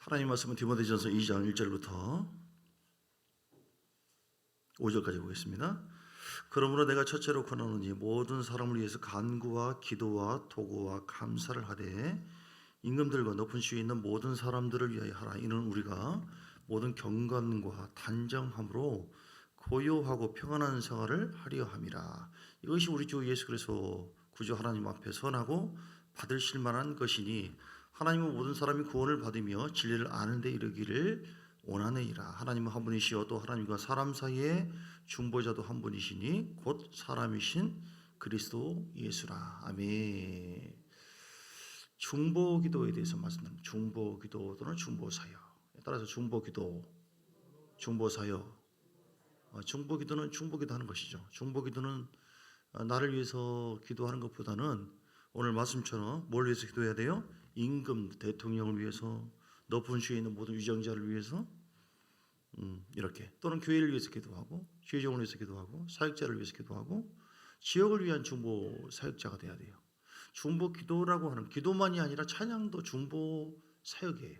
하나님 말씀은 디모데전서 2장 1절부터 5절까지 보겠습니다. 그러므로 내가 첫째로 권하노니 모든 사람을 위해서 간구와 기도와 도구와 감사를 하되 임금들과 높은 시에 있는 모든 사람들을 위하여 하라. 이는 우리가 모든 경건과 단정함으로 고요하고 평안한 생활을 하려 함이라. 이것이 우리 주 예수 그리스도 구주 하나님 앞에 선하고 받으실 만한 것이니 하나님은 모든 사람이 구원을 받으며 진리를 아는 데 이르기를 원하느니라. 하나님은 한 분이시요 또 하나님과 사람 사이에 중보자도 한 분이시니 곧 사람이신 그리스도 예수라. 아멘. 중보기도에 대해서 말씀드립니다. 중보기도 또는 중보사역. 따라서 중보기도, 중보사역. 중보기도는 중보기도하는 것이죠. 중보기도는 나를 위해서 기도하는 것보다는 오늘 말씀처럼 뭘 위해서 기도해야 돼요? 임금, 대통령을 위해서, 높은 시에 있는 모든 위정자를 위해서, 이렇게 또는 교회를 위해서 기도하고, 죄종을 위해서 기도하고, 사역자를 위해서 기도하고, 지역을 위한 중보 사역자가 돼야 돼요. 중보 기도라고 하는 기도만이 아니라 찬양도 중보 사역이에요.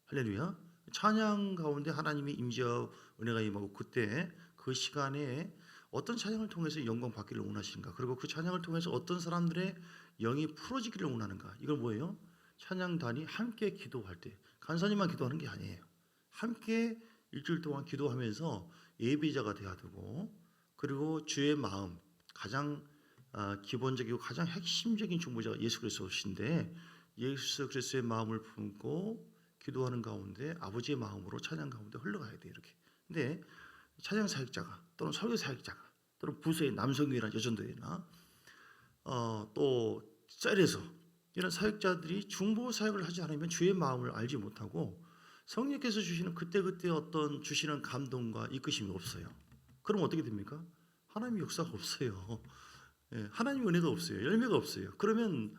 할렐루야. 찬양 가운데 하나님의 임재와 은혜가 임하고 그때 그 시간에 어떤 찬양을 통해서 영광 받기를 원하시는가, 그리고 그 찬양을 통해서 어떤 사람들의 영이 풀어지기를 원하는가. 이걸 뭐예요? 찬양단이 함께 기도할 때, 간사님만 기도하는 게 아니에요. 함께 일주일 동안 기도하면서 예배자가 돼야 되고, 그리고 주의 마음, 가장 기본적이고 가장 핵심적인 중보자가 예수 그리스도신데, 예수 그리스도의 마음을 품고 기도하는 가운데 아버지의 마음으로 찬양 가운데 흘러가야 돼요. 이렇게. 근데 찬양 사역자가 또는 설교 사역자가 또는 부서의 남성교회나 여전도회나 또 셀에서 이런 사역자들이 중보 사역을 하지 않으면 주의 마음을 알지 못하고 성령께서 주시는 그때그때 어떤 주시는 감동과 이끄심이 없어요. 그럼 어떻게 됩니까? 하나님의 역사가 없어요. 하나님의 은혜가 없어요. 열매가 없어요. 그러면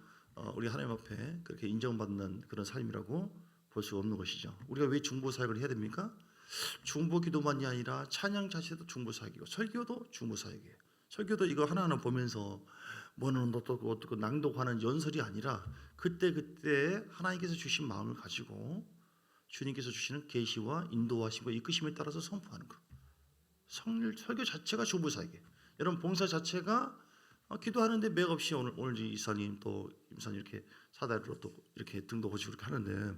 우리 하나님 앞에 그렇게 인정받는 그런 삶이라고 볼 수가 없는 것이죠. 우리가 왜 중보 사역을 해야 됩니까? 중보 기도만이 아니라 찬양 자체도 중보 사역이고 설교도 중보 사역이에요. 설교도 이거 하나하나 보면서 뭐는 어떻고 낭독하는 연설이 아니라 그때그때 하나님께서 주신 마음을 가지고 주님께서 주시는 계시와 인도하심과 이끄심에 따라서 선포하는 것. 설교 자체가 중보 사역이에요. 여러분 봉사 자체가 기도하는데 맥없이 오늘 이사님 또 임사님 이렇게 사다리로 또 이렇게 등도 보시고 그렇게 하는데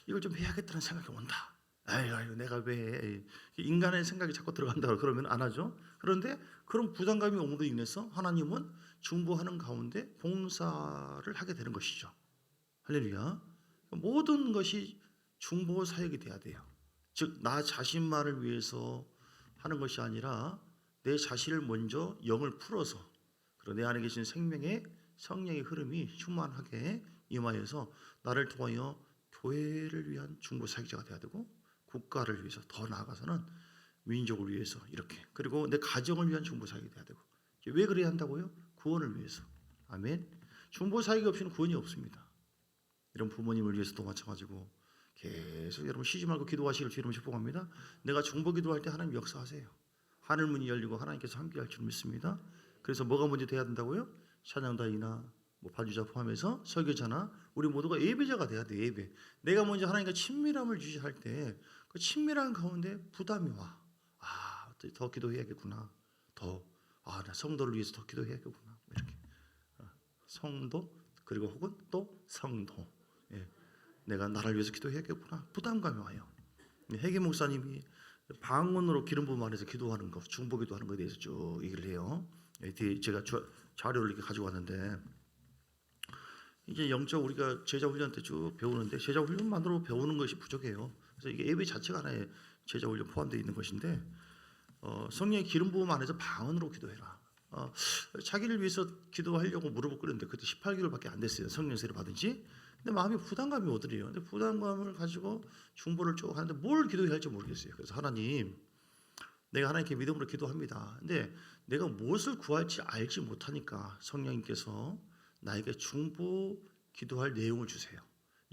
이걸 좀 해야겠다는 생각이 온다. 아유, 내가 왜 인간의 생각이 자꾸 들어간다 그러면 안 하죠. 그런데 그런 부담감이 오므로 인해서 하나님은 중보하는 가운데 봉사를 하게 되는 것이죠. 할렐루야. 모든 것이 중보 사역이 돼야 돼요. 즉 나 자신만을 위해서 하는 것이 아니라 내 자신을 먼저 영을 풀어서, 그리고 내 안에 계신 생명의 성령의 흐름이 충만하게 임하여서 나를 통하여 교회를 위한 중보 사역자가 돼야 되고, 국가를 위해서, 더 나아가서는 민족을 위해서 이렇게, 그리고 내 가정을 위한 중보 사역이 돼야 되고. 왜 그래야 한다고요? 구원을 위해서. 아멘. 중보 사역이 없이는 구원이 없습니다. 이런 부모님을 위해서도 마찬가지고 계속 여러분 쉬지 말고 기도하시길 주님 축복합니다. 내가 중보 기도할 때 하나님 역사하세요. 하늘 문이 열리고 하나님께서 함께할 줄 믿습니다. 그래서 뭐가 먼저 돼야 된다고요? 찬양단이나 반주자 포함해서 설교자나 우리 모두가 예배자가 돼야 돼. 예배. 내가 먼저 하나님과 친밀함을 유지할 때 그 친밀한 가운데 부담이 와. 더 기도해야겠구나. 나 성도를 위해서 더 기도해야겠구나. 이렇게. 성도 그리고 혹은 또 성도. 내가 나를 위해서 기도해야겠구나. 부담감이 와요. 회계 목사님이 방언으로 기름 부음 안에서 기도하는 것, 중보 기도하는 것에 대해서 쭉 얘기를 해요. 뒤에 제가 자료를 이렇게 가지고 왔는데, 이제 영적 우리가 제자 훈련 때 쭉 배우는데 제자 훈련만으로 배우는 것이 부족해요. 그래서 이게 예배 자체가 하나의 제자 훈련 포함되어 있는 것인데, 성령의 기름 부음 안에서 방언으로 기도해라. 자기를 위해서 기도하려고 무릎을 꿇는데 그때 18개월밖에 안 됐어요. 성령 세례 받은 지. 근데 마음에 부담감이 오더래요. 근데 부담감을 가지고 중보를 쭉 하는데 뭘 기도해야 할지 모르겠어요. 그래서 하나님, 내가 하나님께 믿음으로 기도합니다. 근데 내가 무엇을 구할지 알지 못하니까 성령님께서 나에게 중보 기도할 내용을 주세요.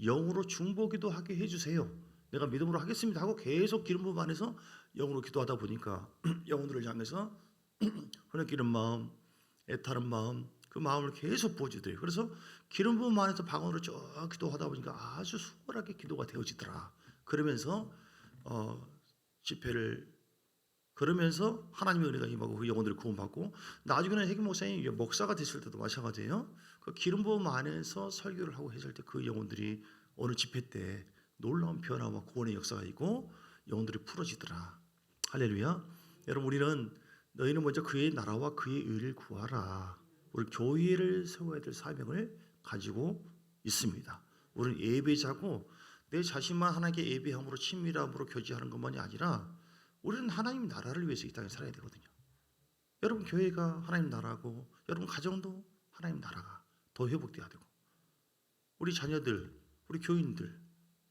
영으로 중보 기도하게 해주세요. 내가 믿음으로 하겠습니다 하고 계속 기름 부음 안에서 영으로 기도하다 보니까 영혼들을 향해서 흐느끼는 마음, 애타는 마음, 그 그 마음을 계속 부어주더래요. 그래서 기름 부음 안에서 방언으로 쭉 기도하다 보니까 아주 수월하게 기도가 되어지더라. 그러면서 집회를 그러면서 하나님의 은혜가 임하고 그 영혼들을 구원받고, 나중에는 해김 목사님이 목사가 됐을 때도 마찬가지예요. 그 기름 부음 안에서 설교를 하고 했을 때 그 영혼들이 어느 집회 때 놀라운 변화와 구원의 역사가 있고 영혼들이 풀어지더라. 할렐루야. 여러분, 우리는 너희는 먼저 그의 나라와 그의 의를 구하라. 우리 교회를 세워야 될 사명을 가지고 있습니다. 우리는 예배자고 내 자신만 하나님께 예배함으로 친밀함으로 교제하는 것만이 아니라 우리는 하나님 나라를 위해서 이 땅에 살아야 되거든요. 여러분 교회가 하나님 나라고 여러분 가정도 하나님 나라가 더 회복돼야 되고, 우리 자녀들, 우리 교인들,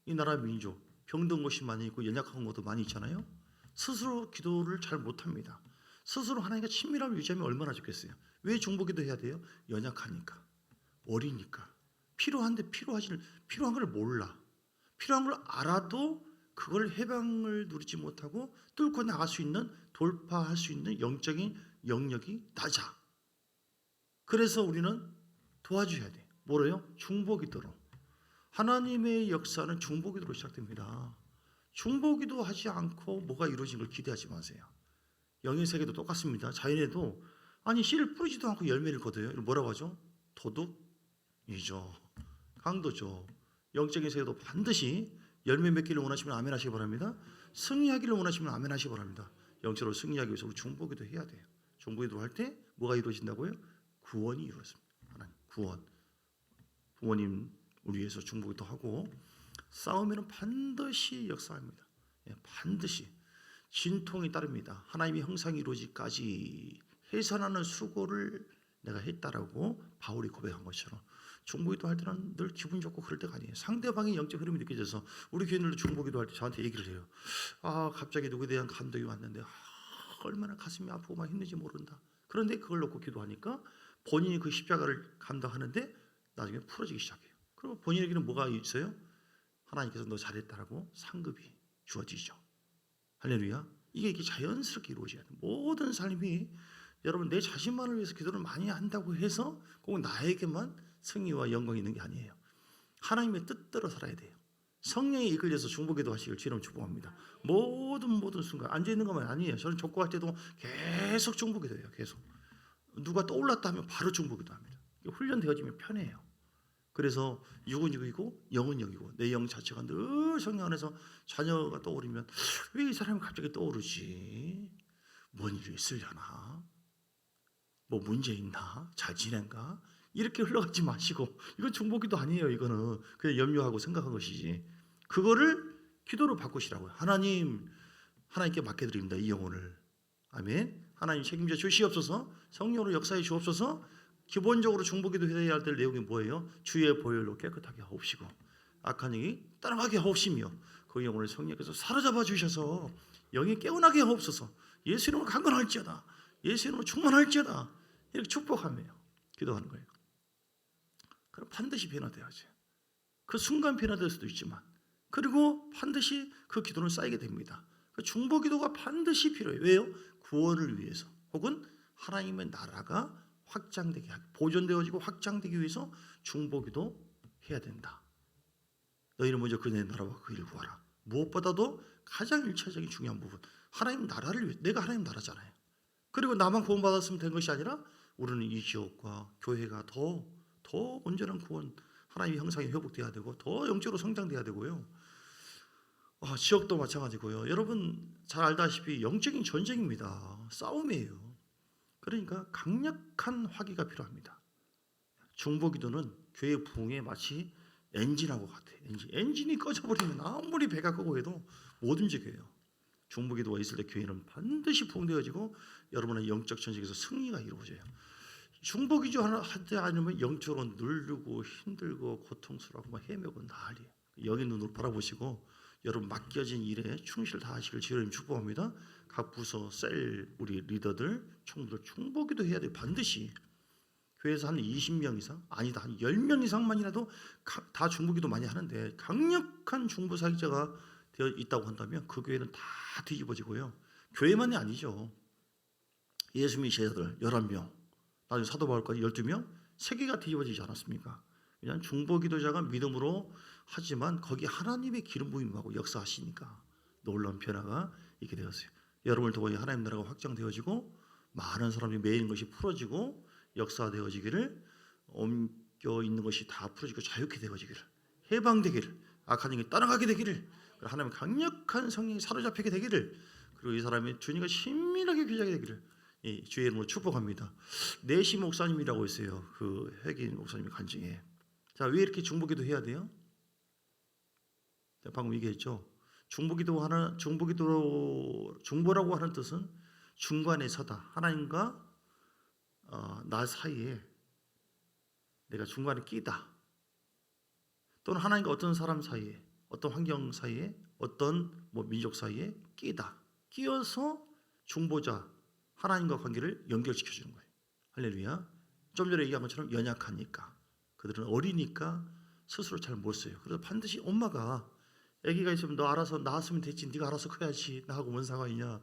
이 나라 민족 병든 곳이 많이 있고 연약한 곳도 많이 있잖아요. 스스로 기도를 잘 못합니다. 스스로 하나님과 친밀함을 유지하면 얼마나 좋겠어요. 왜 중보기도 해야 돼요? 연약하니까, 어리니까, 필요한 걸 몰라. 필요한 걸 알아도 그걸 해방을 누리지 못하고 뚫고 나갈 수 있는, 돌파할 수 있는 영적인 영역이 낮아. 그래서 우리는 도와줘야 돼. 뭐래요? 중보기도로. 하나님의 역사는 중보기도로 시작됩니다. 중보기도 하지 않고 뭐가 이루어진 걸 기대하지 마세요. 영의 세계도 똑같습니다. 자연에도 아니 씨를 뿌리지도 않고 열매를 거둬요. 이걸 뭐라고 하죠? 도둑이죠. 강도죠. 영적인 세계도 반드시 열매 맺기를 원하시면 아멘 하시기 바랍니다. 승리하기를 원하시면 아멘 하시기 바랍니다. 영적으로 승리하기 위해서 우리 중보기도 해야 돼요. 중보기도 할 때 뭐가 이루어진다고요? 구원이 이루어집니다. 하나님 구원. 부모님 우리 위해서 중보기도 하고, 싸우면 반드시 역사합니다. 반드시 진통이 따릅니다. 하나님의 형상이 이루어지기까지 해산하는 수고를 내가 했다라고 바울이 고백한 것처럼 중보기도 할 때는 늘 기분 좋고 그럴 때가 아니에요. 상대방의 영적 흐름이 느껴져서 우리 교인들도 중보기도 할 때 저한테 얘기를 해요. 갑자기 누구에 대한 감동이 왔는데 얼마나 가슴이 아프고 막 힘든지 모른다. 그런데 그걸 놓고 기도하니까 본인이 그 십자가를 감당하는데 나중에 풀어지기 시작해요. 그리고 본인에게는 뭐가 있어요? 하나님께서 너 잘했다라고 상급이 주어지죠. 할렐루야. 이게 자연스럽게 이루어져야 돼요. 모든 삶이 여러분 내 자신만을 위해서 기도를 많이 한다고 해서 꼭 나에게만 승리와 영광이 있는 게 아니에요. 하나님의 뜻대로 살아야 돼요. 성령에 이끌려서 중보기도 하시길 주님 축복합니다. 모든 순간 앉아있는 것만 아니에요. 저는 족구할 때도 계속 중보기도 해요. 계속 누가 떠올랐다 하면 바로 중보기도 합니다. 훈련되어지면 편해요. 그래서 육은 육이고 영은 영이고 내 영 자체가 늘 성령 안에서 자녀가 떠오르면 왜 이 사람이 갑자기 떠오르지? 뭔 일이 있으려나? 뭐 문제 있나? 잘 지낸가? 이렇게 흘러가지 마시고, 이건 중보기도 아니에요. 이거는 그냥 염려하고 생각한 것이지. 그거를 기도로 바꾸시라고요. 하나님께 맡겨드립니다. 이 영혼을. 아멘. 하나님 책임져 주시옵소서. 성령으로 역사해 주옵소서. 기본적으로 중보기도 해야 할 내용이 뭐예요? 주의 보혈로 깨끗하게 하옵시고 악한 영이 떠나가게 하옵시며 그 영혼을 성령께서 사로잡아 주셔서 영이 깨어나게 하옵소서. 예수 이름으로 강건할지어다. 예수 이름으로 충만할지어다. 이렇게 축복하며 기도하는 거예요. 그럼 반드시 변화돼야죠. 그 순간 변화될 수도 있지만, 그리고 반드시 그 기도는 쌓이게 됩니다. 그 중보기도가 반드시 필요해요. 왜요? 구원을 위해서, 혹은 하나님의 나라가 확장되게 하고 보존되어지고 확장되기 위해서 중보기도 해야 된다. 너희는 먼저 그의 나라와 그 일을 구하라. 무엇보다도 가장 일차적인 중요한 부분, 하나님 나라를 위해, 내가 하나님 나라잖아요. 그리고 나만 구원받았으면 된 것이 아니라 우리는 이 지역과 교회가 더 온전한 구원, 하나님의 형상이 회복돼야 되고 더 영적으로 성장돼야 되고요. 지역도 마찬가지고요. 여러분 잘 알다시피 영적인 전쟁입니다. 싸움이에요. 그러니까 강력한 화기가 필요합니다. 중보기도는 교회 부흥에 마치 엔진하고 같아요. 엔진이 꺼져버리면 아무리 배가 크고 해도 못 움직여요. 중보기도가 있을 때 교회는 반드시 부흥되어지고 여러분의 영적 전쟁에서 승리가 이루어져요. 중보기도 하지 않으면 영적으로 누르고 힘들고 고통스럽고 막 헤매고 난리예요. 영의 눈으로 바라보시고 여러분 맡겨진 일에 충실 다하시길 주님 축복합니다. 각 부서, 셀, 우리 리더들, 총무들 중보기도 해야 돼요. 반드시. 교회에서 한 20명 이상, 아니다 한 10명 이상만이라도 다 중보기도 많이 하는데 강력한 중보 사역자가 되어 있다고 한다면 그 교회는 다 뒤집어지고요. 교회만이 아니죠. 예수님의 제자들 11명, 나중에 사도 바울까지 12명, 세계가 뒤집어지지 않았습니까? 그냥 중보기도자가 믿음으로 하지만 거기 하나님의 기름 부임하고 역사하시니까 놀라운 변화가 있게 되었어요. 여러분을 통해 하나님 나라가 확장되어지고 많은 사람들이 매이는 것이 풀어지고 역사되어지기를, 옮겨 있는 것이 다 풀어지고 자유케 되어지기를, 해방되기를, 악한 영이 떠나가게 되기를, 하나님의 강력한 성령이 사로잡히게 되기를, 그리고 이 사람이 주님과 친밀하게 교제하게 되기를 주의 이름으로 축복합니다. 내시 목사님이라고 있어요. 그 회계인 목사님의 간증에. 자, 왜 이렇게 중보기도 해야 돼요? 방금 얘기했죠. 중보라고 하는 뜻은 중간에 서다. 하나님과 나 사이에 내가 중간에 끼다. 또는 하나님과 어떤 사람 사이에, 어떤 환경 사이에, 어떤 민족 사이에 끼다. 끼어서 중보자, 하나님과 관계를 연결시켜 주는 거예요. 할렐루야. 좀 전에 얘기한 것처럼 연약하니까, 그들은 어리니까 스스로 잘 못 써요. 그래서 반드시 엄마가 아기가 있으면 너 알아서 낳았으면 됐지, 네가 알아서 커야지, 나하고 뭔 상관이냐,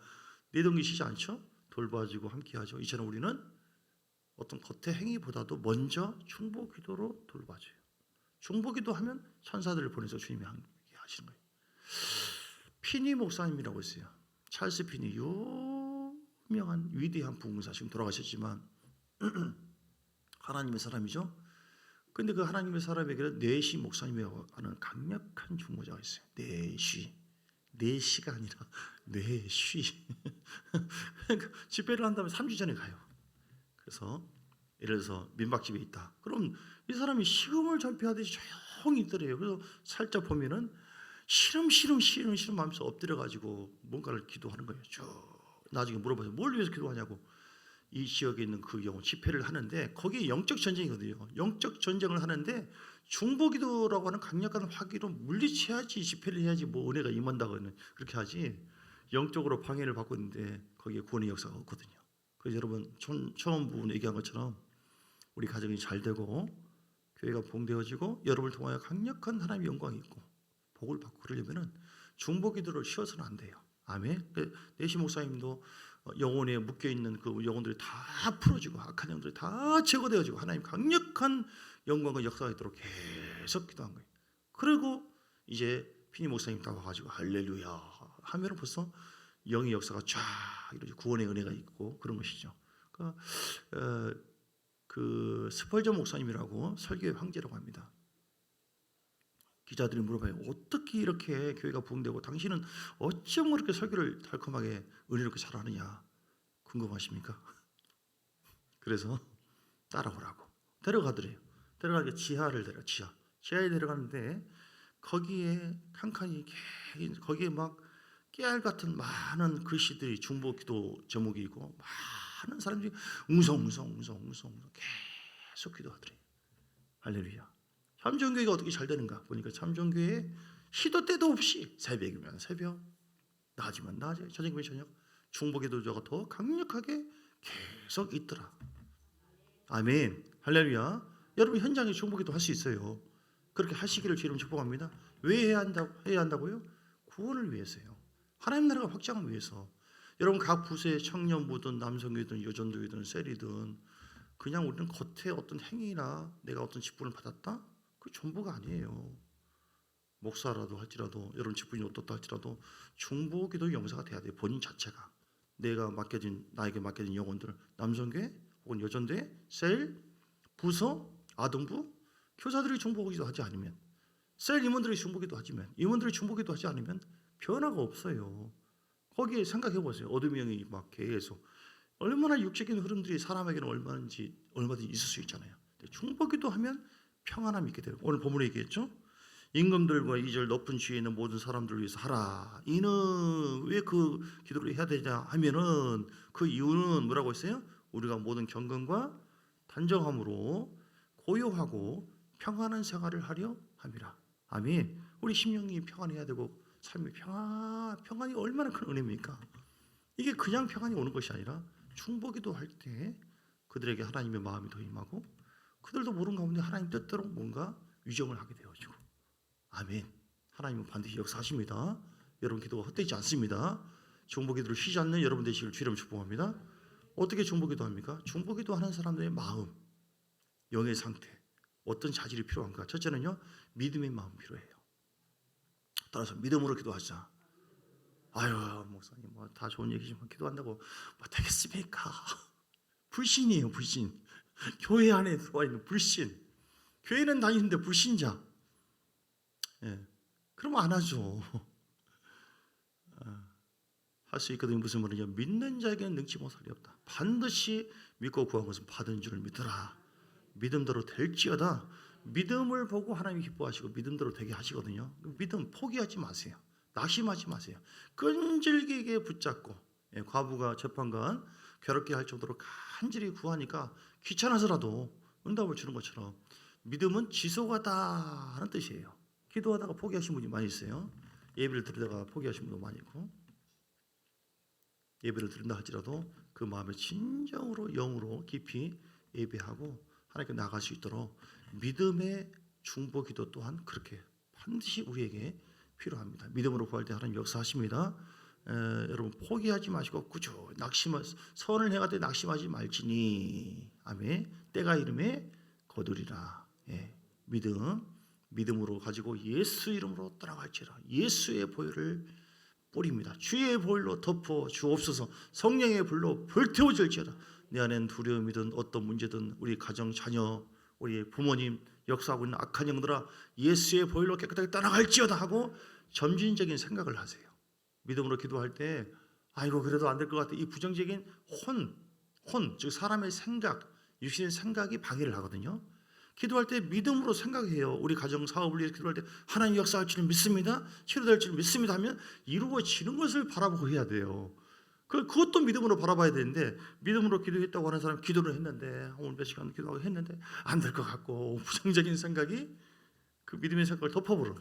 내동기시지 않죠? 돌봐주고 함께하죠. 이처럼 우리는 어떤 겉의 행위보다도 먼저 중보기도로 돌봐줘요. 중보기도하면 천사들을 보내서 주님이 함께 하시는 거예요. 피니 목사님이라고 있어요. 찰스 피니, 유명한 위대한 부흥사, 지금 돌아가셨지만 하나님의 사람이죠. 근데 그 하나님의 사람에게는 내시 목사님이라고 하는 강력한 중보자가 있어요. 내시가 아니라 내쉬. 집회를 한다면 3주 전에 가요. 그래서 예를 들어서 민박집에 있다. 그럼 이 사람이 식음을 전폐하듯이 조용히 있더래요. 그래서 살짝 보면은 시름 하면서 엎드려가지고 뭔가를 기도하는 거예요. 쭉 나중에 물어봐서 뭘 위해서 기도하냐고. 이 지역에 있는 그 경우 집회를 하는데 거기에 영적 전쟁이거든요. 영적 전쟁을 하는데 중보기도라고 하는 강력한 화기로 물리쳐야지 집회를 해야지 은혜가 임한다고는 그렇게 하지, 영적으로 방해를 받고 있는데 거기에 구원의 역사가 없거든요. 그래서 여러분 처음 부분 얘기한 것처럼 우리 가정이 잘 되고 교회가 봉되어지고 여러분을 통하여 강력한 하나님의 영광이 있고 복을 받고 그러려면은 중보기도를 쉬어서는 안 돼요. 아멘. 내시 목사님도 영혼에 묶여있는 그 영혼들이 다 풀어지고 악한 영들이 다 제거되어지고 하나님 강력한 영광과 역사가 있도록 계속 기도한 거예요. 그리고 이제 피니 목사님 다 와가지고 할렐루야 하면 벌써 영의 역사가 쫙 이루어지고 구원의 은혜가 있고 그런 것이죠. 그러니까 그 스펄전 목사님이라고 설교의 황제라고 합니다. 기자들이 물어봐요. 어떻게 이렇게 교회가 부흥되고 당신은 어쩜 그렇게 설교를 달콤하게 은혜롭게 잘하느냐, 궁금하십니까? 그래서 따라오라고 데려가더래요. 데려가게 지하에 데려가는데 거기에 칸칸이 거기에 막 깨알 같은 많은 글씨들이 중보기도 제목이고 많은 사람들이 웅성웅성 계속 기도하더래요. 할렐루야. 참전교회가 어떻게 잘 되는가 보니까 참전교회에 시도 때도 없이 새벽이면 새벽, 낮이면 낮에, 저녁이면 저녁 중보기도자가 더 강력하게 계속 있더라. 아멘. 할렐루야. 여러분 현장에 중보기도 할 수 있어요. 그렇게 하시기를 주님 축복합니다. 왜 해야 한다고요? 구원을 위해서요. 하나님 나라가 확장을 위해서. 여러분 각 부서의 청년부든 남성교회든 여전도회든 셀이든 그냥 우리는 겉에 어떤 행위나 내가 어떤 직분을 받았다? 그 전부가 아니에요. 목사라도 할지라도 여러분 직분이 어떻다 할지라도 중보기도 용사가 돼야 돼요. 본인 자체가 나에게 맡겨진 영혼들, 남성교회 혹은 여전대, 셀, 부서, 아동부, 교사들이 중보기도 하지 않으면, 셀 임원들이 중보기도 하지만, 임원들이 중보기도 하지 않으면 변화가 없어요. 거기에 생각해 보세요. 어둠의 영이 막 계속 얼마나 육적인 흐름들이 사람에게는 얼마든지 있을 수 있잖아요. 중보기도 하면 평안함이 있게 돼요. 오늘 본문에 얘기했죠. 임금들과 2절 높은 지위에 있는 모든 사람들을 위해서 하라. 이는 왜 그 기도를 해야 되냐 하면은 그 이유는 뭐라고 했어요? 우리가 모든 경건과 단정함으로 고요하고 평안한 생활을 하려 함이라. 아멘. 우리 심령이 평안해야 되고 삶의 평안이 얼마나 큰 은혜입니까? 이게 그냥 평안이 오는 것이 아니라 중보기도 할 때 그들에게 하나님의 마음이 더 임하고 그들도 모르는 가운데 하나님 뜻대로 뭔가 유정을 하게 되어지고. 아멘. 하나님은 반드시 역사하십니다. 여러분 기도가 헛되지 않습니다. 중보기도를 쉬지 않는 여러분 되시길 주님 축복합니다. 어떻게 중보기도 합니까? 중보기도 하는 사람들의 마음, 영의 상태, 어떤 자질이 필요한가? 첫째는요, 믿음의 마음이 필요해요. 따라서 믿음으로 기도하자. 아유, 목사님 뭐 다 좋은 얘기지만 기도한다고 뭐 되겠습니까? 불신이에요, 불신. 교회 안에 들어와 있는 불신. 교회는 다니는데 불신자. 예, 그러면 안 하죠. 할 수 있거든요. 무슨 말이냐? 믿는 자에게는 능치 못할 리 없다. 반드시 믿고 구한 것은 받은 줄을 믿으라. 믿음대로 될지어다. 믿음을 보고 하나님이 기뻐하시고 믿음대로 되게 하시거든요. 믿음 포기하지 마세요. 낙심하지 마세요. 끈질기게 붙잡고, 과부가 재판관 괴롭게 할 정도로 간절히 구하니까 귀찮아서라도 응답을 주는 것처럼 믿음은 지속하다 하는 뜻이에요. 기도하다가 포기하신 분이 많이 있어요. 예배를 드리다가 포기하신 분도 많이 있고, 예배를 드린다 할지라도 그 마음에 진정으로 영으로 깊이 예배하고 하나님께 나아갈 수 있도록 믿음의 중보기도 또한 그렇게 반드시 우리에게 필요합니다. 믿음으로 구할 때 하나님 역사하십니다. 여러분 포기하지 마시고 꾸준히 선을 행하되 낙심하지 말지니 아멘. 때가 이름에 거두리라. 믿음으로 가지고 예수 이름으로 따라갈지라. 예수의 보혈을 뿌립니다. 주의 보혈로 덮어 주옵소서. 성령의 불로 불태워질지어다. 내 안엔 두려움이든 어떤 문제든 우리 가정 자녀 우리 부모님 역사하고 있는 악한 영들아 예수의 보혈로 깨끗하게 떠나갈지어다 하고 점진적인 생각을 하세요. 믿음으로 기도할 때 아이고 그래도 안 될 것 같아. 이 부정적인 즉 사람의 생각, 육신의 생각이 방해를 하거든요. 기도할 때 믿음으로 생각해요. 우리 가정 사업을 위해서 기도할 때 하나님 역사할 줄 믿습니다. 치료될 줄 믿습니다 하면 이루어지는 것을 바라보고 해야 돼요. 그것도 믿음으로 바라봐야 되는데 믿음으로 기도했다고 하는 사람 기도를 했는데 오늘 몇 시간 기도하고 했는데 안 될 것 같고 부정적인 생각이 그 믿음의 생각을 덮어버려.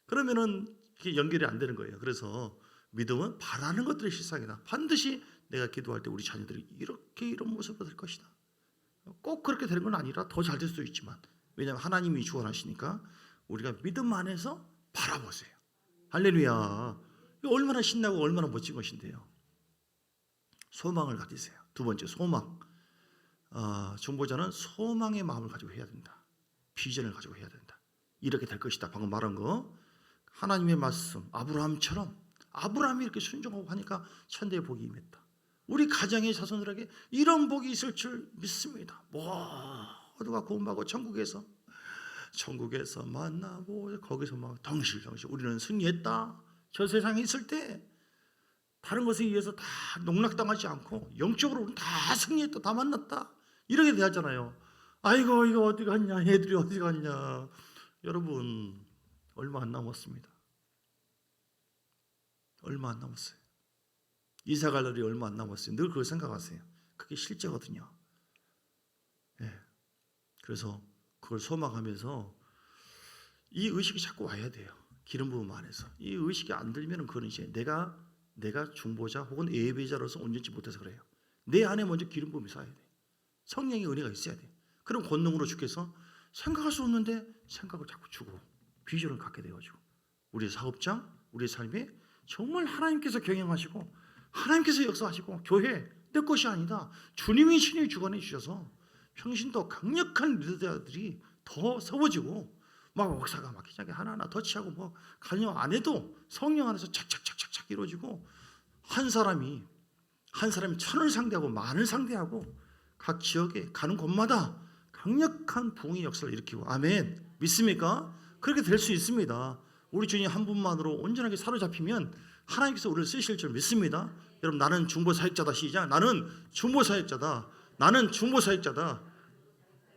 그러면은 이게 연결이 안 되는 거예요. 그래서 믿음은 바라는 것들의 실상이다. 반드시 내가 기도할 때 우리 자녀들이 이런 모습으로 될 것이다. 꼭 그렇게 되는 건 아니라 더 잘 될 수도 있지만 왜냐하면 하나님이 주관하시니까 우리가 믿음 안에서 바라보세요. 할렐루야. 이거 얼마나 신나고 얼마나 멋진 것인데요. 소망을 가지세요. 두 번째 소망. 중보자는 소망의 마음을 가지고 해야 된다. 비전을 가지고 해야 된다. 이렇게 될 것이다. 방금 말한 거 하나님의 말씀 아브라함처럼 아브라함이 이렇게 순종하고 하니까 천대의 복이 임했다. 우리 가정의 자손들에게 이런 복이 있을 줄 믿습니다. 모두가 구원받고 천국에서 만나고 거기서 막 덩실덩실 우리는 승리했다. 저 세상에 있을 때 다른 것에 의해서 다 농락당하지 않고 영적으로 우리는 다 승리했다. 다 만났다. 이렇게 대하잖아요. 아이고 이거 어디 갔냐. 애들이 어디 갔냐. 여러분 얼마 안 남았습니다. 얼마 안 남았어요. 이사 갈 날이 얼마 안 남았어요. 늘 그걸 생각하세요. 그게 실제거든요. 그래서 그걸 소망하면서 이 의식이 자꾸 와야 돼요. 기름 부음 안에서. 이 의식이 안 들면 그건 이제 내가 중보자 혹은 예배자로서 온전치 못해서 그래요. 내 안에 먼저 기름 부음이 쌓여야 돼요. 성령의 은혜가 있어야 돼요. 그럼 권능으로 주께서 생각할 수 없는데 생각을 자꾸 주고 비전을 갖게 되어가지고 우리의 사업장, 우리의 삶에 정말 하나님께서 경영하시고 하나님께서 역사하시고 교회 내 것이 아니다. 주님이 신이 주관해 주셔서 평신 더 강력한 리더들이 더 세워지고 막 역사가 막 기자게 하나하나 터치하고 뭐 가려 안 해도 성령 안에서 착착착착착 이루어지고 한 사람이 천을 상대하고 만을 상대하고 각 지역에 가는 곳마다 강력한 부흥의 역사를 일으키고 아멘. 믿습니까? 그렇게 될 수 있습니다. 우리 주님 한 분만으로 온전하게 사로잡히면 하나님께서 우리를 쓰실 줄 믿습니다. 여러분 나는 중보사역자다. 시작. 나는 중보사역자다. 나는 중보사역자다.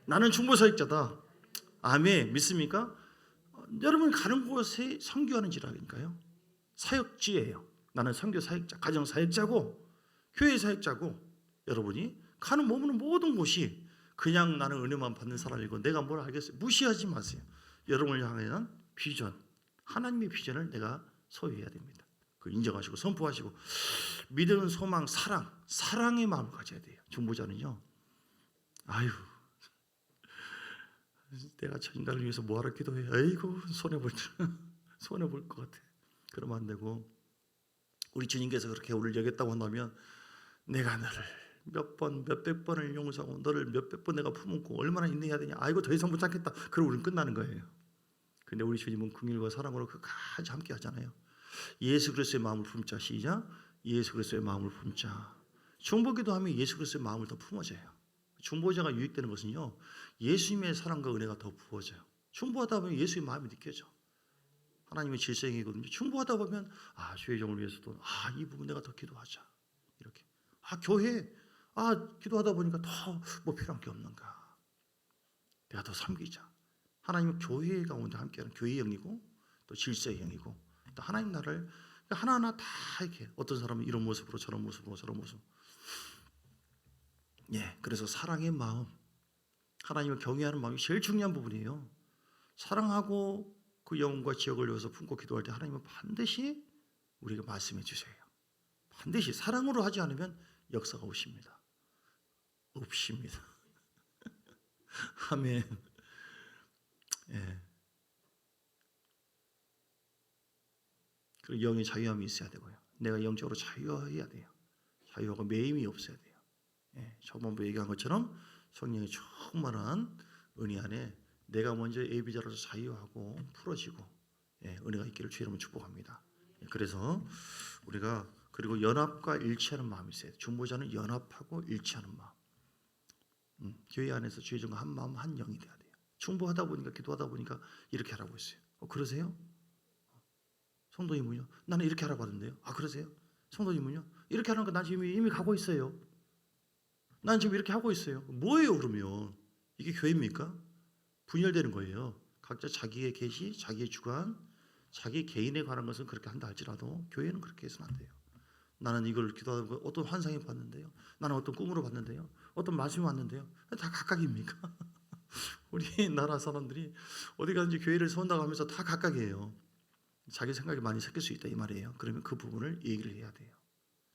나는 중보사역자다. 아멘. 믿습니까? 여러분 가는 곳에 선교하는 지라니까요. 사역지예요. 나는 선교 사역자, 가정 사역자고 교회 사역자고 여러분이 가는 머무는 모든 곳이 그냥 나는 은혜만 받는 사람이고 내가 뭘 알겠어요. 무시하지 마세요. 여러분을 향한 비전, 하나님의 비전을 내가 소유해야 됩니다. 그 인정하시고 선포하시고 믿음, 소망, 사랑의 마음을 가져야 돼요. 중보자는요. 아유, 내가 저 인간을 위해서 뭐하러 기도해? 아이고 손해볼 것 같아. 그러면 안 되고 우리 주님께서 그렇게 우리를 여겼다고 한다면 내가 몇 번, 몇백 번을 용서하고 너를 몇백 번 내가 품고 얼마나 인내해야 되냐. 아이고 더 이상 못 참겠다. 그럼 우리는 끝나는 거예요. 근데 우리 주님은 긍휼과 사랑으로 끝까지 함께 하잖아요. 예수 그리스도의 마음을 품자. 시작. 예수 그리스도의 마음을 품자. 중보기도 하면 예수 그리스도의 마음을 더 품어져요. 중보자가 유익되는 것은요, 예수님의 사랑과 은혜가 더 부어져요. 중보하다 보면 예수의 마음이 느껴져. 하나님의 질서행위거든요. 중보하다 보면 주의 종을 위해서도 이 부분 내가 더 기도하자. 이렇게 교회 기도하다 보니까 더 뭐 필요한 게 없는가. 내가 더 섬기자. 하나님은 교회 가운데 함께하는 교회의 영이고 또 질서의 영이고 또 하나님 나라를 하나하나 다 이렇게 어떤 사람은 이런 모습으로 저런 모습으로 저런 모습. 그래서 사랑의 마음, 하나님을 경외하는 마음이 제일 중요한 부분이에요. 사랑하고 그 영혼과 지역을 위해서 품고 기도할 때 하나님은 반드시 우리에게 말씀해 주세요. 반드시 사랑으로 하지 않으면 역사가 없습니다. 없습니다. 아멘. 그리고 영의 자유함이 있어야 되고요. 내가 영적으로 자유해야 돼요. 자유하고 매임이 없어야 돼요. 저번에 얘기한 것처럼 성령의 충만한 은혜 안에 내가 먼저 예비자로서 자유하고 풀어지고 은혜가 있기를 주의 이름으로 축복합니다. 그래서 우리가 그리고 연합과 일치하는 마음이 있어요. 중보자는 연합하고 일치하는 마음. 교회 안에서 주의 종과 한 마음 한 영이 돼야 돼요. 중보하다 보니까 기도하다 보니까 이렇게 하라고 했어요. 그러세요? 성도님은요? 나는 이렇게 하라고 하던데요. 그러세요? 성도님은요? 이렇게 하는 거 난 지금 이미 가고 있어요. 난 지금 이렇게 하고 있어요. 뭐예요 그러면? 이게 교회입니까? 분열되는 거예요. 각자 자기의 계시, 자기의 주관, 자기 개인에 관한 것은 그렇게 한다 할지라도 교회는 그렇게 해서는 안 돼요. 나는 이걸 기도하고 어떤 환상이 봤는데요. 나는 어떤 꿈으로 봤는데요. 어떤 말씀이 왔는데요. 다 각각입니까? 우리나라 사람들이 어디 가든지 교회를 세운다고 하면서 다 각각이에요. 자기 생각이 많이 섞일 수 있다 이 말이에요. 그러면 그 부분을 얘기를 해야 돼요.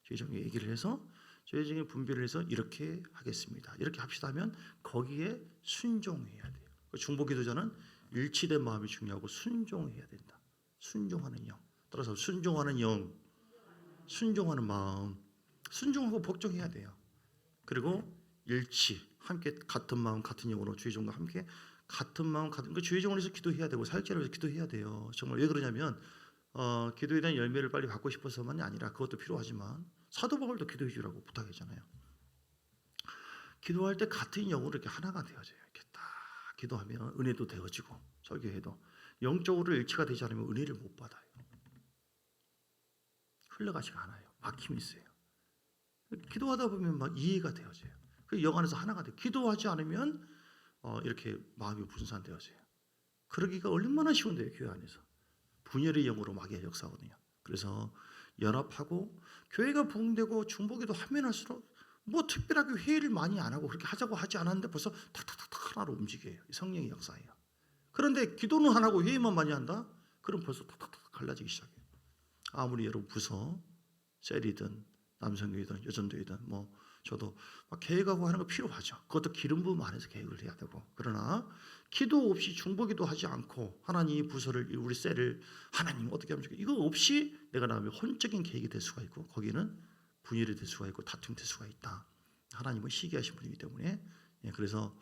죄종에 얘기를 해서 죄종의 분별을 해서 이렇게 하겠습니다. 이렇게 합시다 하면 거기에 순종해야 돼요. 중보기도자는 일치된 마음이 중요하고 순종해야 된다. 순종하는 영. 따라서 순종하는 영, 순종하는 마음, 순종하고 복종해야 돼요. 그리고 일치, 함께 같은 마음, 같은 영으로 주의 종과 함께 같은 마음, 같은 주의 종을 위해서 기도해야 되고 사역자를 위해서 기도해야 돼요. 정말 왜 그러냐면 기도에 대한 열매를 빨리 받고 싶어서만이 아니라 그것도 필요하지만 사도 바울도 기도해 주라고 부탁했잖아요. 기도할 때 같은 영으로 이렇게 하나가 되어져요. 이렇게 딱 기도하면 은혜도 되어지고 설교해도 영적으로 일치가 되지 않으면 은혜를 못 받아요. 흘러가지가 않아요. 막힘이 있어요. 기도하다 보면 막 이해가 되어져요. 그 영 안에서 하나가 돼요. 기도하지 않으면 이렇게 마음이 분산되어져요. 그러기가 얼마나 쉬운데요. 교회 안에서. 분열의 영으로 마귀의 역사거든요. 그래서 연합하고 교회가 부흥되고 중보기도 하면 할수록 뭐 특별하게 회의를 많이 안 하고 그렇게 하자고 하지 않았는데 벌써 탁탁탁 하나로 움직여요. 성령의 역사예요. 그런데 기도는 안 하고 회의만 많이 한다? 그럼 벌써 탁탁탁 갈라지기 시작해요. 아무리 여러분 부서, 셀이든 남성교회든 여전교회든 뭐 저도 막 계획하고 하는 거 필요하죠. 그것도 기름 부음 안에서 계획을 해야 되고. 그러나 기도 없이 중보기도 하지 않고 하나님 부서를 우리 셀을 하나님 어떻게 하면 좋겠다. 이거 없이 내가 나가면 혼적인 계획이 될 수가 있고 거기는 분열이 될 수가 있고 다툼이 될 수가 있다. 하나님은 시기하신 분이기 때문에 그래서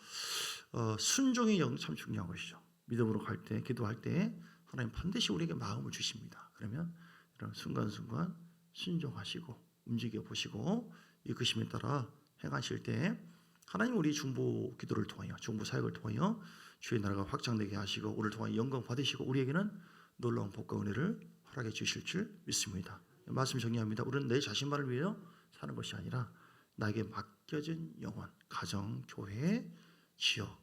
순종의 영 참 중요한 것이죠. 믿음으로 갈 때 기도할 때 하나님 반드시 우리에게 마음을 주십니다. 그러면 이런 순간순간 순종하시고 움직여 보시고 이끄심에 따라 행하실 때 하나님 우리 중보 기도를 통하여 중보 사역을 통하여 주의 나라가 확장되게 하시고 우리를 통하여 영광 받으시고 우리에게는 놀라운 복과 은혜를 허락해 주실 줄 믿습니다. 말씀 정리합니다. 우리는 내 자신만을 위해 사는 것이 아니라 나에게 맡겨진 영혼, 가정, 교회, 지역,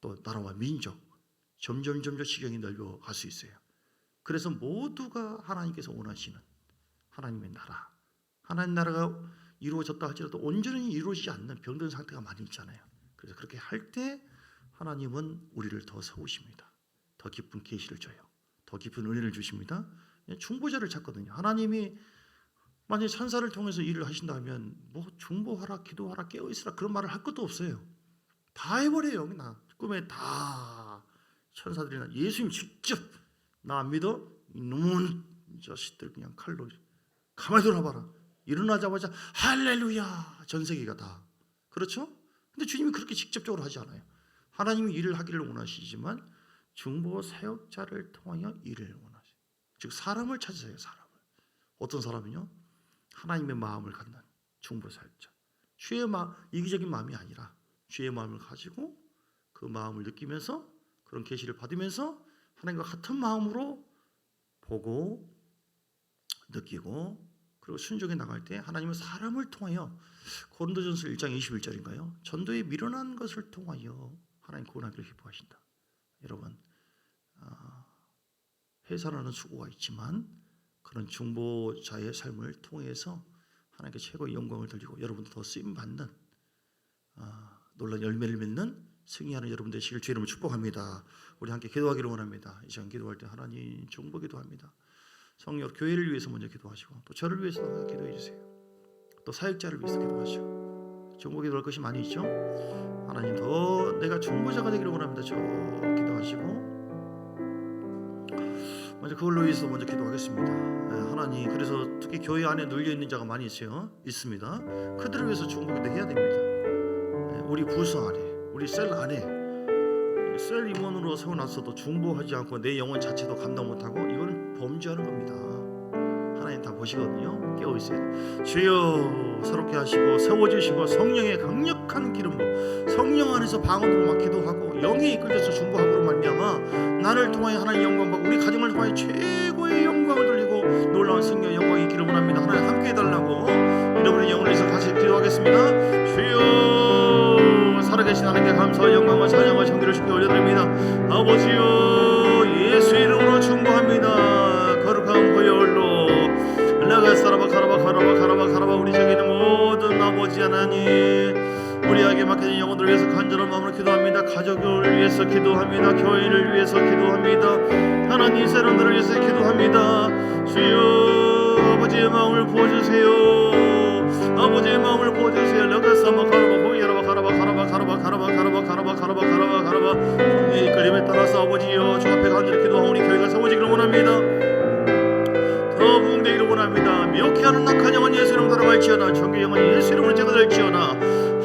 또 나라와 민족 점점 지경이 넓어갈 수 있어요. 그래서 모두가 하나님께서 원하시는 하나님의 나라, 하나님 나라가 이루어졌다 할지라도 온전히 이루어지지 않는 병든 상태가 많이 있잖아요. 그래서 그렇게 할 때 하나님은 우리를 더 세우십니다. 더 깊은 계시를 줘요. 더 깊은 은혜를 주십니다. 중보자를 찾거든요. 하나님이 만약에 천사를 통해서 일을 하신다면 뭐 중보하라, 기도하라, 깨어있으라 그런 말을 할 것도 없어요. 다 해버려요. 나 꿈에 다 천사들이나 예수님 직접 나 안 믿어? 이놈은 자식들 그냥 칼로 가만히 돌아봐라. 일어나자마자 할렐루야 전 세계가 다 그렇죠? 근데 주님이 그렇게 직접적으로 하지 않아요. 하나님이 일을 하기를 원하시지만 중보 사역자를 통하여 일을 원하세요. 즉 사람을 찾으세요. 사람을. 어떤 사람은요? 하나님의 마음을 갖는 중보 사역자. 주의 이기적인 마음이 아니라 주의 마음을 가지고 그 마음을 느끼면서 그런 계시를 받으면서 하나님과 같은 마음으로 보고 느끼고 그리고 순종해 나갈 때 하나님은 사람을 통하여 고린도전서 1장 21절인가요? 전도에 미련한 것을 통하여 하나님 구원하기를 기뻐하신다. 여러분 회사라는 수고가 있지만 그런 중보자의 삶을 통해서 하나님께 최고의 영광을 돌리고 여러분도 더 쓰임받는 놀라운 열매를 맺는 승리하는 여러분 되시길 주의 이름으로 축복합니다. 우리 함께 기도하기를 원합니다. 이 시간 기도할 때 하나님 중보 기도합니다. 성령 교회를 위해서 먼저 기도하시고 또 저를 위해서 기도해 주세요. 또 사역자를 위해서 기도하시고 중보 기도할 것이 많이 있죠. 하나님 더 내가 중보자가 되기를 원합니다. 저 기도하시고 먼저 그걸로 위해서 먼저 기도하겠습니다. 하나님 그래서 특히 교회 안에 눌려 있는 자가 많이 있습니다. 그들을 위해서 중보 기도 해야 됩니다. 우리 부서 안에 우리 셀 안에 셀 임원으로 세워놨어도 중보하지 않고 내 영혼 자체도 감당 못하고 이거는 범죄하는 겁니다. 하나님 다 보시거든요. 깨어있어야 돼요. 주여 새롭게 하시고 세워주시고 성령의 강력한 기름으로 성령 안에서 방언으로 막 기도하고 영이 이끌려서 중보함으로 말미암아 나를 통하여 하나님 영광 받고 우리 가정을 통하여 최고의 영광을 돌리고 놀라운 승리와 영광이 있기를 원합니다. 하나님 함께 해달라고 여러분의 영혼을 위해서 같이 기도하겠습니다. 주여 살아계신 하나님께 감사와 영광과 찬양과 존귀를 주께 올려드립니다. 아버지여 예수 이름으로 중보합니다. 거룩한 보혈로 라가사라바 가라바 우리 중에 있는 모든 아버지 하나님 우리에게 맡겨진 영혼들을 위해서 간절한 마음으로 기도합니다. 가족을 위해서 기도합니다. 교회를 위해서 기도합니다. 하나님 사람들을 위해서 기도합니다. 주여 아버지의 마음을 부어주세요. 아버지의 마음을 부어주세요. 라가사마 가라바 이 그림에 따라서 아버지여 주 앞에 간절히 기도하오니 교회가 세워지기를 원합니다. 더 부흥되기를 원합니다. 미혹해하는 악한 영혼 예수 이름으로 따라갈지어다. 정의 영혼 예수 이름으로 제거될지어다.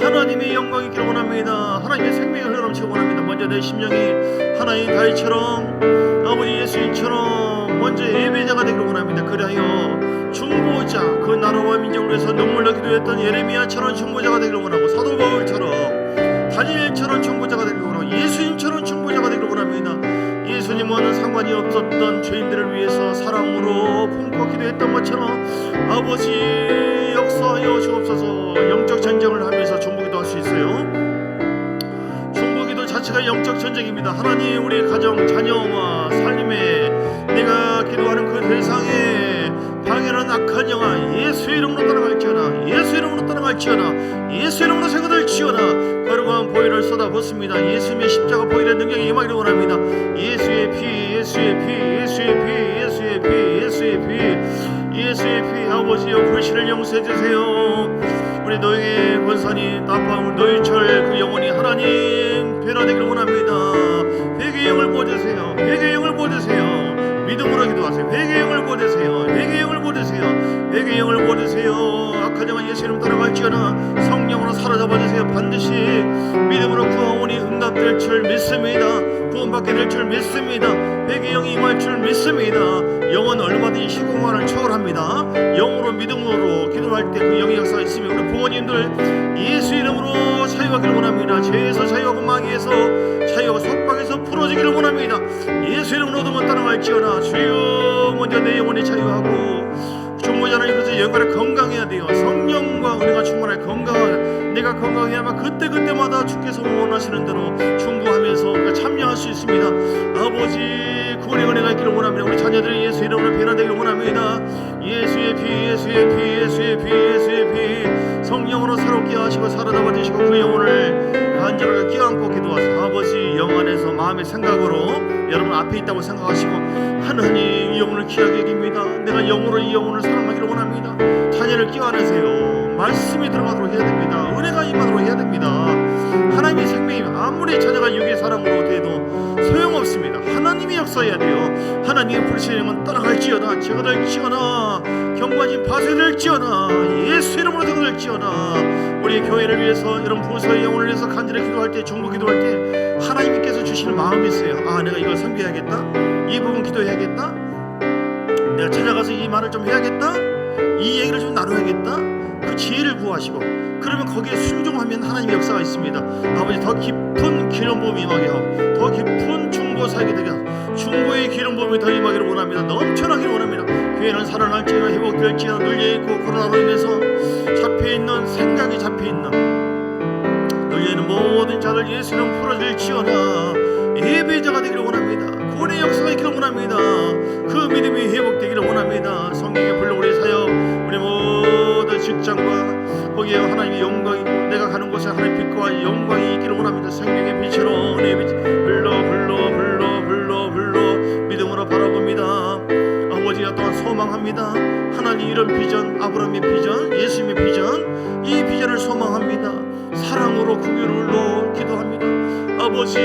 하나님의 영광이 있기를 원합니다. 하나님의 생명을 흘러넘치기 원합니다. 먼저 내 심령이 하나님 다윗처럼 아버지 예수님처럼 먼저 예배자가 되기를 원합니다. 그리하여 중보자 그 나라와 민족을 위해서 눈물로 기도했던 예레미야처럼 중보자가 되기를 원하고 사도 바울처럼 다니엘처럼 중보자가 되기를 원하고 예수님처럼 중보자가 되기를 원합니다. 예수님과는 상관이 없었던 죄인들을 위해서 사랑으로 품고 기도했던 것처럼 아버지 역사하여 주옵소서. 영적 전쟁을 하면서 중보기도 할 수 있어요. 중보기도 자체가 영적 전쟁입니다. 하나님 우리 가정 자녀와 삶에 내가 기도하는 그 대상에 방해하는 악한 영아 예수 이름으로 떠나갈지어다. 예수 이름으로 떠나갈지어다. 예수 이름으로 세거될지어다. 거룩한 보혈을 쏟아붓습니다. 예수님의 십자가 보혈의 능력이 임하기를 원합니다. 예수의 피 예수의 피 예수의 피 예수의 피 예수의 피 예수의 피 아버지여 불신을 용서해 주세요. 우리 노예의 권사님 나팔 노예철 그 영혼이 하나님 변화되기를 원합니다. 회개의 영을 보여주세요. 회개의 영을 보여주세요. 믿음으로 기도하세요. 회개의 영을 보여주세요. 회개의 영을 보여주세요. 회개의 영을 보여주세요. 악한 영은 예수 이름 따라갈지어다. 성령으로 사로잡아주세요. 반드시 믿음으로 구원이 응답될 줄 믿습니다. 구원받게 될 줄 믿습니다. 회개의 영이 임할 줄 믿습니다. 영은 얼마든지 시공간을 초월합니다. 영으로 믿음으로 기도할 때 그 영의 역사가 있으며 우리 부모님들 예수 이름으로 자유하기를 원합니다. 죄에서 자유하고 마귀에서 자유하고 속박에서 풀어지기를 원합니다. 예수 이름으로 얻으면 따라갈지어다. 주여 먼저 내 영혼이 자유하고 중보자는 그래서 영혼을 건강해야 돼요. 성령과 은혜가 충만할 건강한 내가 건강해야만 그때마다 주께서 원하시는 대로 중보하면서 우리가 참여할 수 있습니다. 아버지 구원의 은혜가 있기를 원합니다. 우리 자녀들이 예수 이름으로 변화되기를 원합니다. 예수의 피 예수의 피 예수의 피 예수의 피 성령으로 새롭게 하시고 사로잡아 주시고 그 영혼을 간절하게 껴안고 기도하세요. 아버지 영 안에서 마음의 생각으로 여러분 앞에 있다고 생각하시고 하나님 이 영혼을 귀하게 여깁니다. 내가 영으로 이 영혼을 사랑하기를 원합니다. 자녀를 껴안으세요. 말씀이 들어가도록 해야 됩니다. 은혜가 임하도록 해야 됩니다. 하나님의 생명이 아무리 자녀가 육의 사랑으로 돼도 소용없습니다. 하나님이 역사해야 돼요. 하나님의 불신의 영은 떠나갈지어다. 제거될지어다. 영광이 파쇄될지어다. 예수 이름으로 되어질지어다. 우리 교회를 위해서 이런 부서의 영혼을 위해서 간절히 기도할 때, 중보 기도할 때 하나님께서 주시는 마음이 있어요. 아, 내가 이걸 섬겨야겠다, 이 부분 기도해야겠다, 내가 찾아가서 이 말을 좀 해야겠다, 이 얘기를 좀 나눠야겠다. 그 지혜를 구하시고, 그러면 거기에 순종하면 하나님의 역사가 있습니다. 아버지, 더 깊은 기름 부음이 임하게 하고, 더 깊은 중보 사역이 되게 하고, 중보의 기름 부음이 더 임하기를 원합니다. 넘쳐나기를 원합니다. 교회는 살아날지어다, 회복될지어다. 눌려있고 코로나로 인해서 잡혀있는, 생각이 잡혀있는, 눌려있는 모든 자들 예수 이름 풀어질지어다. 예배자가 되기를 원합니다. 구원의 역사가 있기를 원합니다. 그 믿음이 회복되기를 원합니다. 성령의 불로 우리 사역, 우리 모든 직장과 거기에 하나님의 영광이 있고, 내가 가는 곳에 하나님의 빛과 영광이 있기를 원합니다. 생명의 빛으로 은혜의 빛 흘러 믿음으로 바라봅니다. 아버지가 또한 소망합니다. 하나님 이런 비전, 아브라함의 비전, 예수님의 비전, 이 비전을 소망합니다. 사랑으로 긍휼로 기도합니다. 아버지,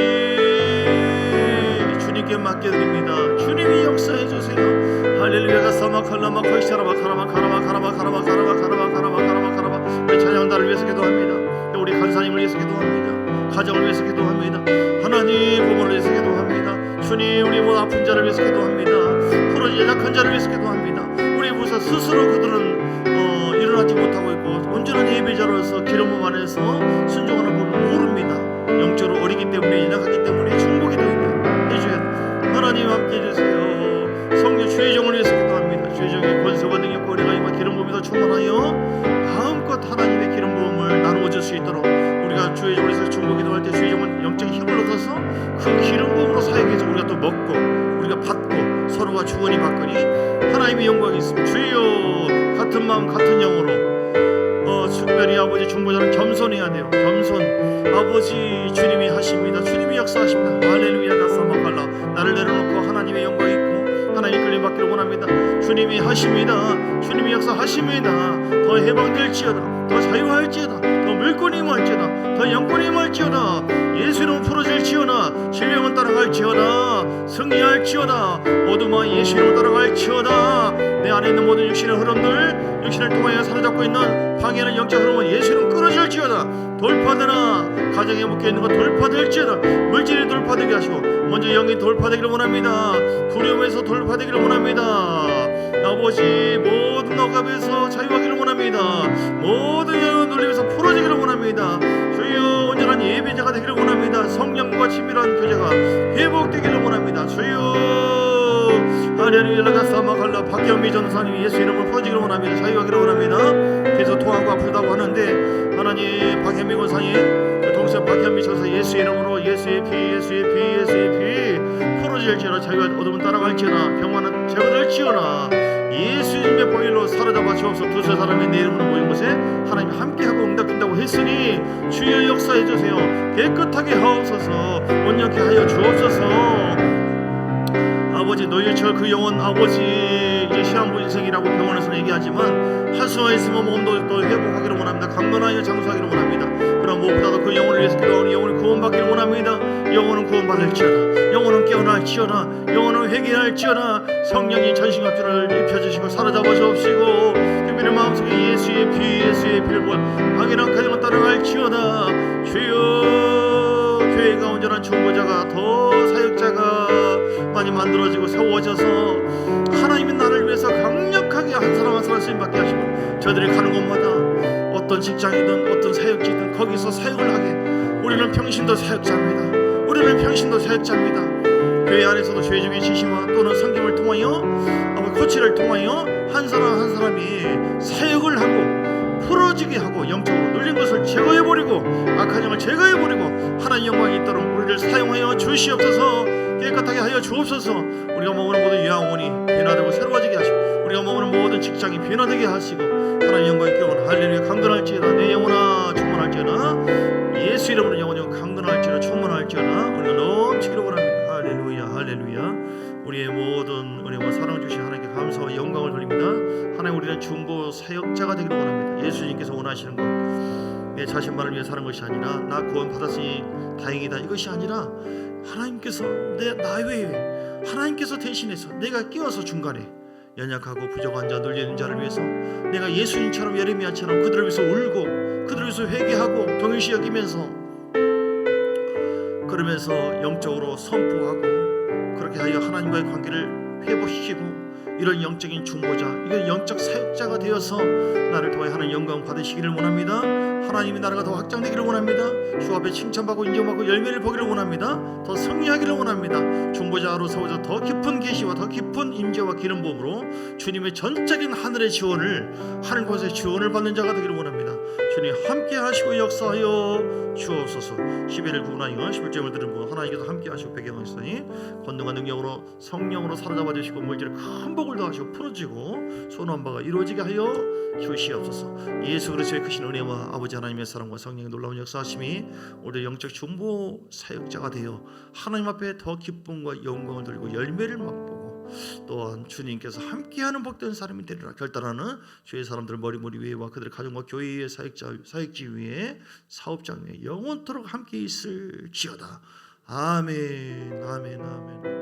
주님께 맡겨드립니다. 주님이 역사해 주세요. 할렐루야가 사마칼라마 코이샤라마 카라마 카라마 카라마 카라마 카라마 카라마 카라마 카라마 카라마. 우리 찬양단을 위해서 기도합니다. 우리 간사님을 위해서 기도합니다. 가정을 위해서 기도합니다. 하나님 부모를 위해서 기도합니다. 주님, 우리 모든 아픈 자를 위해서 기도합니다. 부러진 약한 자를 위해서 기도합니다. 우리 부서 스스로 그들은 일어나지 못하고 있고 온전한 예배자로서 기름 부음 안에서 순종하는 법을 모릅니다. 영적으로 어리기 때문에, 연약하기 때문에 중보기도 해줘야 돼. 하나님 함께 해주세요. 성령 주의 종을 위해서 기도합니다. 주의 종의 권세와 능력과 은혜가 임하 기름 부음이 더 충만하여 마음껏 하나님의 기름 부음을 나누어 줄 수 있도록, 우리가 주의 종을 위해서 중보기도 할 때 주의 종은 영적인 힘을 얻어서 그 기름 부음으로 사역해서 우리가 또 먹고, 우리가 받고, 서로가 주거니 받거니 하나님의 영광이 있습니다. 주여, 같은 마음 같은 영으로 특별히 아버지 중보자는 겸손해야 돼요. 겸손. 아버지, 주님이 하십니다. 주님이 역사하십니다. 할렐루야. 다사마갈라. 나를 내려놓고 하나님의 영광이 있고 하나님 끌림 받기를 원합니다. 주님이 하십니다. 주님이 역사하십니다. 더 해방될지어다, 더 자유할지어다, 더 물권이 임할지어다, 더 영권이 임할지어다. 예수 이름 풀어질지어다. 질병은 따라갈지어다. 승리할지어다. 어둠아 예수 이름 따라갈지어다. 내 안에 있는 모든 육신의 흐름들, 육신을 통하여 사로잡고 있는 방해하는 영적 흐름은 예수 이름 끊어질지어다. 돌파되나, 가정에 묶여있는 것 돌파될지어다. 물질이 돌파되게 하시고 먼저 영이 돌파되기를 원합니다. 두려움에서 돌파되기를 원합니다. 아버지, 모든 억압에서 자유하기를 원합니다. 모든 영을 눌리면서 풀어지기를 원합니다. 주여, 온전한 예배자가 되기를 원합니다. 성령과 친밀한 교제가 회복되기를 원합니다. 주여, 할렐루야. 사마갈라. 박경미 전사님 예수 이름을 풀어지기를 원합니다. 자유하기를 원합니다. 계속 토하고 아프다고 하는데, 하나님 박현미 권사님, 동생 박현미 전사 예수 이름으로, 예수의 피, 예수의 피, 예수의 피 풀어질지어다. 자유가 어둠은 따라갈지어다. 병만은 제거될지어다. 예수님의 보혈로 사로잡아 주옵소서. 두세 사람이 내 이름으로 모인 곳에 하나님 함께하고 응답된다고 했으니 주여 역사해 주세요. 깨끗하게 하옵소서. 온전케 하여 주옵소서. 아버지, 노일철 그 영혼, 아버지 이제 시한부 인생이라고 병원에서는 얘기하지만 한수가 있으면 몸도 또 회복하기를 원합니다. 강건하여 장수하기를 원합니다. 그럼 무엇보다도 그 영혼을 위해서 기도하는 영혼이 구원받기를 원합니다. 영혼은 구원받을지어다. 영혼은 깨어날지어다. 영혼은 회개할지어다. 성령이 전신갑주를 입혀주시고 사로잡아 주옵시고, 그분의 마음속에 예수의 피, 예수의 피를 부은 방해랑 가정을 따라갈지어다. 주여, 교회가 온전한 중보자가, 더 사역자가 많이 만들어지고 세워져서 하나님의 나를 위해서 강력하게 한 사람 한 사람 쓰임받게 하시고, 저들이 가는 곳마다 어떤 직장이든 어떤 사역지든 거기서 사역을 하게. 우리는 평신도 사역자입니다. 우리는 평신도 사역자입니다. 교회 안에서도 죄 중에 지시와 또는 성경을 통하여, 코치를 통하여 한 사람 한 사람이 사역을 하고 풀어지게 하고 영적으로 눌린 것을 제거해버리고 악한 영을 제거해버리고 하나님 영광이 있도록 우리를 사용하여 주시옵소서. 깨끗하게 하여 주옵소서. 우리가 머무는 모든 영혼이 변화되고 새로워지게 하시고, 우리가 머무는 모든 직장이 변화되게 하시고, 하나님 영광이 있기를 원합니다. 할렐루야. 강건할지어다. 내 영혼아 충만할지어다. 예수 이름으로 영혼이 강건할지어다. 충만할지어다. 우리가 넘치기를 원합니다. 할렐루야. 할렐루야. 우리의 모든 은혜와 사랑 주신 하나님께 감사와 영광을 돌립니다. 하나님, 우리는 중보 사역자가 되기를 원합니다. 예수님께서 원하시는 것, 내 자신만을 위해 사는 것이 아니라 나 구원 받았으니 다행이다 이것이 아니라, 하나님께서 나 외에 하나님께서 대신해서 내가 끼어서 중간에 연약하고 부족한 자, 눌리는 자를 위해서 내가 예수님처럼 예레미야처럼 그들을 위해서 울고 그들을 위해서 회개하고 동일시 여기면서 그러면서 영적으로 선포하고 그렇게 하여 하나님과의 관계를 회복시키고 이런 영적인 중보자, 이건 영적 사역자가 되어서 나를 통해 하는 영광 받으시기를 원합니다. 하나님의 나라가 더 확장되기를 원합니다. 주 앞에 칭찬받고 인정받고 열매를 보기를 원합니다. 더 승리하기를 원합니다. 중보자로 서워져 더 깊은 계시와 더 깊은 임재와 기름 부음으로 주님의 전적인 하늘의 지원을 하늘 곳의 지원을 받는 자가 되기를 원합니다. 주님 함께 하시고 역사하여 주옵소서. 11일 구분하여 11점을 들은 분 하나님께서 함께 하시고 배경하시더니 권능과 능력으로 성령으로 사로잡아 주시고 물질의 큰 복을 더하시고 풀어지고 소원한 바가 이루어지게 하여 주시옵소서. 예수 그리스도의 크신 은혜와 아버지 하나님의 사랑과 성령의 놀라운 역사하심이 오늘 영적 중보 사역자가 되어 하나님 앞에 더 기쁨과 영광을 돌리고 열매를 맛보고 또한 주님께서 함께하는 복된 사람이 되리라 결단하는 주의 사람들 머리 위에와 그들의 가정과 교회의 사역지 위에 사업장 위에 영원토록 함께 있을지어다. 아멘 아멘 아멘.